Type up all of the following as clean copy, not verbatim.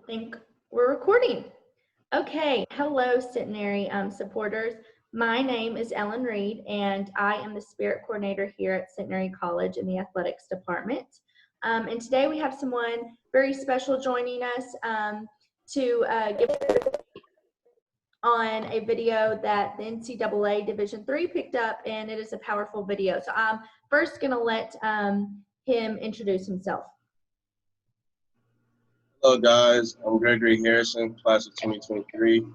think we're recording. Okay, hello Centenary supporters. My name is Ellen Reid and I am the Spirit Coordinator here at Centenary College in the Athletics Department. And today we have someone very special joining us to give on a video that the NCAA Division III picked up, and it is a powerful video. So I'm first going to let him introduce himself. Hello guys, I'm Gregory Harrison, class of 2023,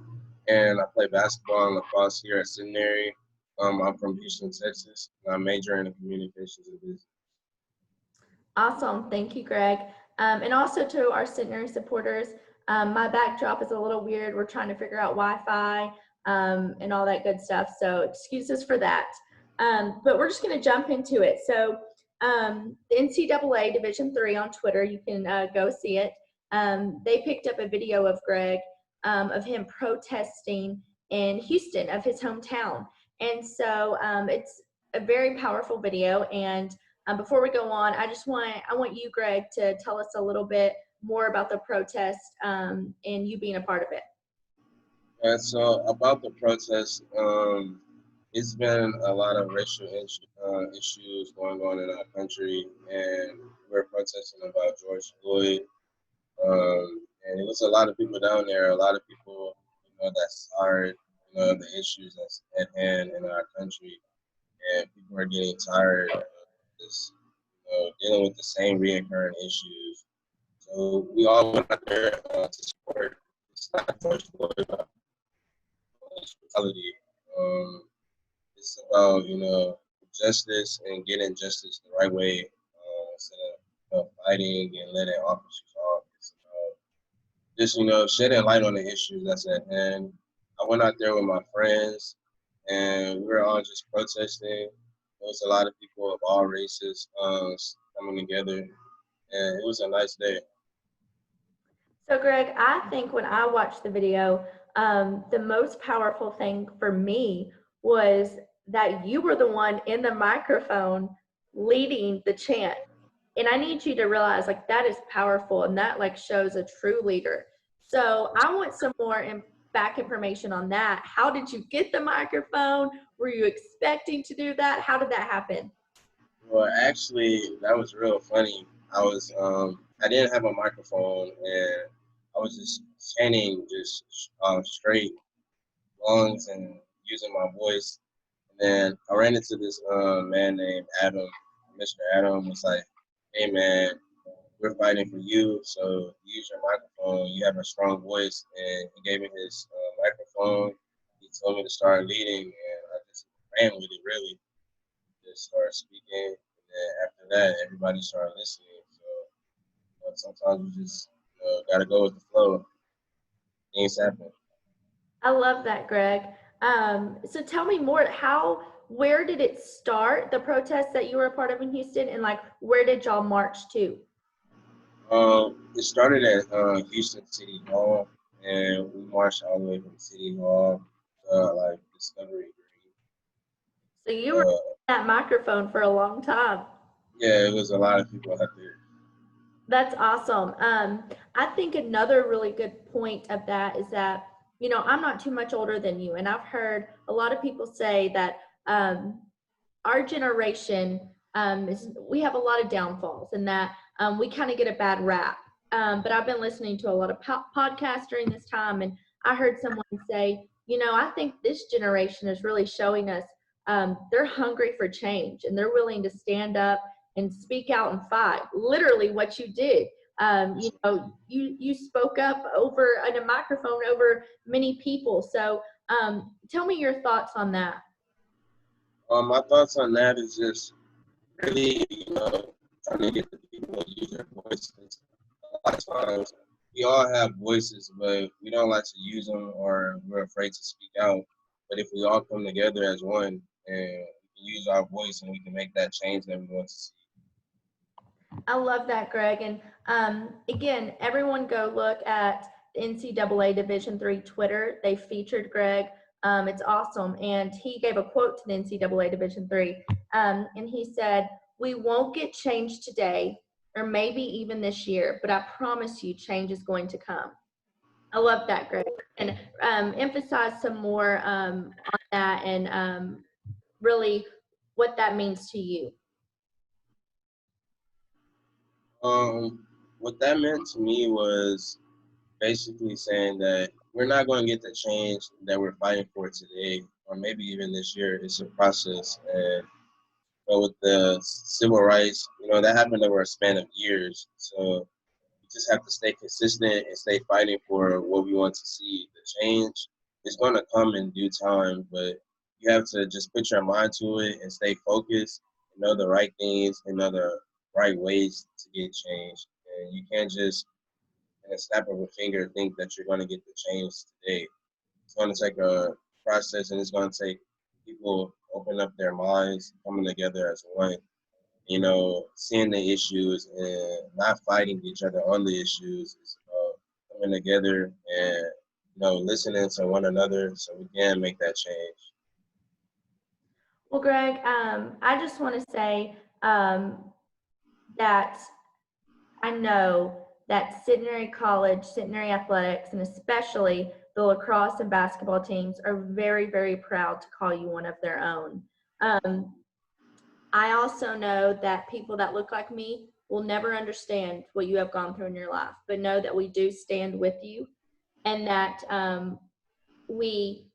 and I play basketball and lacrosse here at Centenary. I'm from Houston, Texas, and I major in communications and business. Awesome, thank you, Greg. And also to our Centenary supporters, my backdrop is a little weird. We're trying to figure out Wi-Fi and all that good stuff, so excuses for that. But we're just going to jump into it. So the NCAA Division III on Twitter, you can go see it. They picked up a video of Greg of him protesting in Houston, of his hometown. And so it's a very powerful video. And before we go on, I want you, Greg, to tell us a little bit more about the protest and you being a part of it. So about the protest, it's been a lot of racial issues going on in our country, and we're protesting about George Floyd. And it was a lot of people down there, a lot of people, that's tired, the issues that's at hand in our country. And people are getting tired of this, dealing with the same reoccurring issues. So we all went out there to support. It's not George Floyd, police brutality. It's about, justice and getting justice the right way instead of fighting and letting officers off. Just, shedding light on the issues that's at hand. I went out there with my friends, and we were all just protesting. There was a lot of people of all races coming together, and it was a nice day. So, Greg, I think when I watched the video, the most powerful thing for me was that you were the one in the microphone leading the chant. And I need you to realize, that is powerful, and that, shows a true leader. So I want some more back information on that. How did you get the microphone? Were you expecting to do that? How did that happen? Well, actually, that was real funny. I didn't have a microphone, and I was just chanting just straight lungs and using my voice. And then I ran into this man named Adam. Mr. Adam was like, "Hey man, we're fighting for you, so use your microphone. You have a strong voice." And he gave me his microphone. He told me to start leading, and I just ran with it, really. Just started speaking, and then after that, everybody started listening. So sometimes you just gotta go with the flow. Things happen. I love that, Greg. So tell me more. Where did it start, the protest that you were a part of in Houston, and where did y'all march to? It started at Houston City Hall, and we marched all the way from City Hall to Discovery Green. So you were that microphone for a long time. Yeah, it was a lot of people out there. That's awesome. I think another really good point of that is that, I'm not too much older than you, and I've heard a lot of people say that our generation we have a lot of downfalls, and that we kind of get a bad rap. But I've been listening to a lot of podcasts during this time, and I heard someone say, I think this generation is really showing us they're hungry for change, and they're willing to stand up and speak out and fight. Literally what you did. You spoke up in a microphone over many people. So tell me your thoughts on that. My thoughts on that is just really, trying to get the people to use their voices. A lot of times, we all have voices, but we don't like to use them, or we're afraid to speak out. But if we all come together as one, and we can use our voice, and we can make that change that we want to see. I love that, Greg. And again, everyone go look at the NCAA Division III Twitter. They featured Greg. It's awesome. And he gave a quote to the NCAA Division III. And he said, "We won't get change today. or maybe even this year, but I promise you change is going to come. I love that, Greg. And emphasize some more on that and really what that means to you. What that meant to me was basically saying that we're not going to get the change that we're fighting for today, or maybe even this year. It's a process, and with the civil rights, that happened over a span of years. So you just have to stay consistent and stay fighting for what we want to see. The change is going to come in due time, but you have to just put your mind to it and stay focused and know the right things and know the right ways to get change. And you can't just, in a snap of a finger, think that you're going to get the change today. It's going to take a process, and it's going to take people open up their minds, coming together as one, seeing the issues and not fighting each other on the issues. It's about coming together and, listening to one another so we can make that change. Well, Greg, I just want to say that I know that Centenary College, Centenary Athletics, and especially the lacrosse and basketball teams are very, very proud to call you one of their own. I also know that people that look like me will never understand what you have gone through in your life, but know that we do stand with you, and that we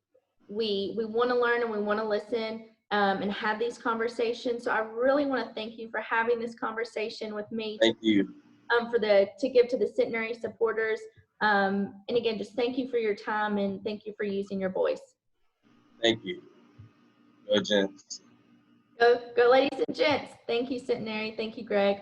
want to learn and we want to listen and have these conversations. So I really want to thank you for having this conversation with me. Thank you. To give to the Centenary supporters. And again, just thank you for your time and thank you for using your voice. Thank you. Go Gents. Go ladies and gents. Thank you, Centenary. Thank you, Greg.